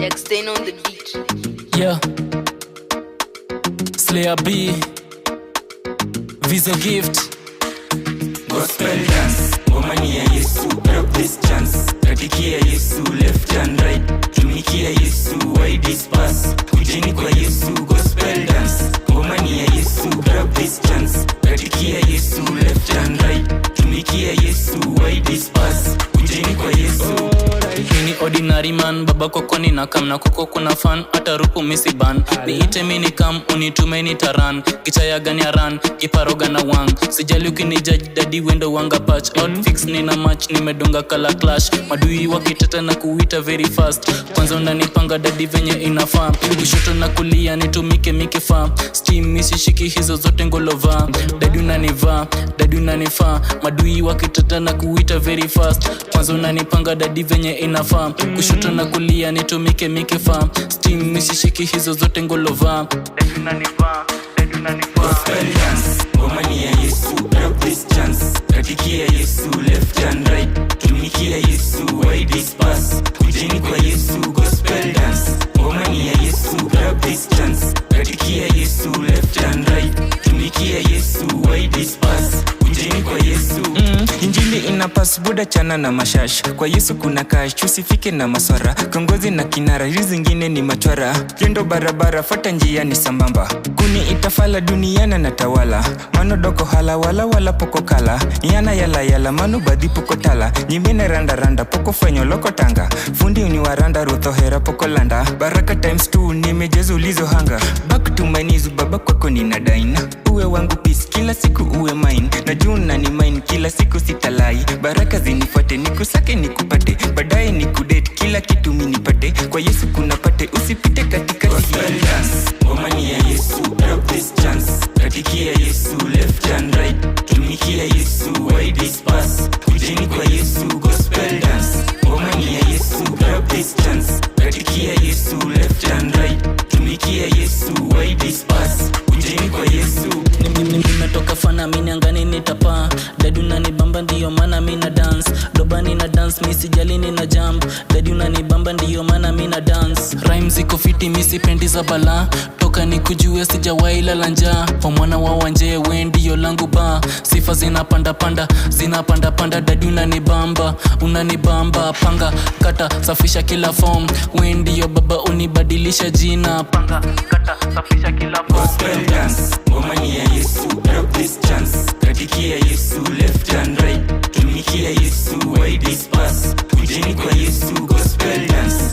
Jackson on the beat. Yeah. Slayer B. Visa Gift. Gospel dance, ngomani ya Yesu, drop this chance. Katikia Yesu, left and right. Tumikia Yesu, wide this pass. Kujeni kwa Yesu, gospel dance. Ngomani ya Yesu, drop this chance. Katikia Yesu, left and right. Tumikia Yesu, wide this pass. Kujeni kwa Yesu. Mini ordinary man, baba koko ni nakam na koko kuna fan, ata rupu misi ban. Niite mini kam, unitume ni taran. Kichaya gani aran, kiparoga na wang. Sijali ukinijudge, daddy wendo wanga patch. Outfix ni na match, nimedunga kala clash. Madui wakitata na kuita very fast. Kwanza unanipanga daddy venye inafaa. Kushoto na kulia nitumike mikifaa. Steam misi shiki hizo zote ngolova. Daddy unanifaa. Madui wakitata na kuita very fast. Kwanza unanipanga daddy venye inafaa. Kushoto na kulia nitumike mikifaa. Steam misi shiki hizo zote ngolova. Daddy unanifaa. Gospel dance, ngomani ya Yesu, drop this chance. Katikia Yesu, left and right. Tumikia Yesu, wide this pass. Kujeni kwa Yesu, gospel dance. Ngomani ya Yesu, drop this chance. Katikia Yesu, left and right. Tumikia Yesu, wide this pass. Kujeni kwa Yesu. Injili inapas buda chana na mashash. Kwa Yesu kuna cash, usifike na maswara. Kongozi na kinara, hizi zingine ni machwara. Kendo barabara, fata njia ni sambamba. Kuni itafala duniana na tawala. Mano doko hala wala poko kala. Yana yala manu badhi poko tala. Nyimene randa poko fanyo loko tanga. Fundi uniwaranda rutho hera poko landa. Baraka times 2 nimejezu ulizo hanga. Back to my knees baba kwako nina daina. Uwe wangu peace kila siku uwe mine. Na juna ni mine kila siku sitalai. Baraka zinifuate nikusake nikupate. Baadaye nikudate kila kitu minipate. Kwa Yesu kuna pate usipite katikati. Gospel dance, ngomani ya Yesu, drop this chance. Katikia Yesu, left and right. Tumikia Yesu, wide this pass. Kujeni kwa Yesu, gospel dance. Ngomani ya Yesu, drop this chance. Katikia Yesu, left and right. Tumikia Yesu, wide this pass. Kujeni kwa Yesu. Nimetoka fana mini angani nitapa. Daddy unanibamba ndiyo mana mina dance. Doba nina dance misi jali nina jump. Daddy unanibamba ndiyo mana mina dance. Rhymes iko fiti misi pendi za bala. Toka nikujue sijawai lala njaa. Kwa mwana wa wanje we ndiyo langu ba. Sifa zinapanda panda. Daddy unanibamba panga kata safisha kila form. We ndiyo baba unibadilisha jina. Panga kata safisha kila form. Gospel dance, ngomani ya Yesu, drop this chance. Katikia Yesu, left and right. Tumikia Yesu, wide this pass. Kujeni kwa Yesu, gospel dance.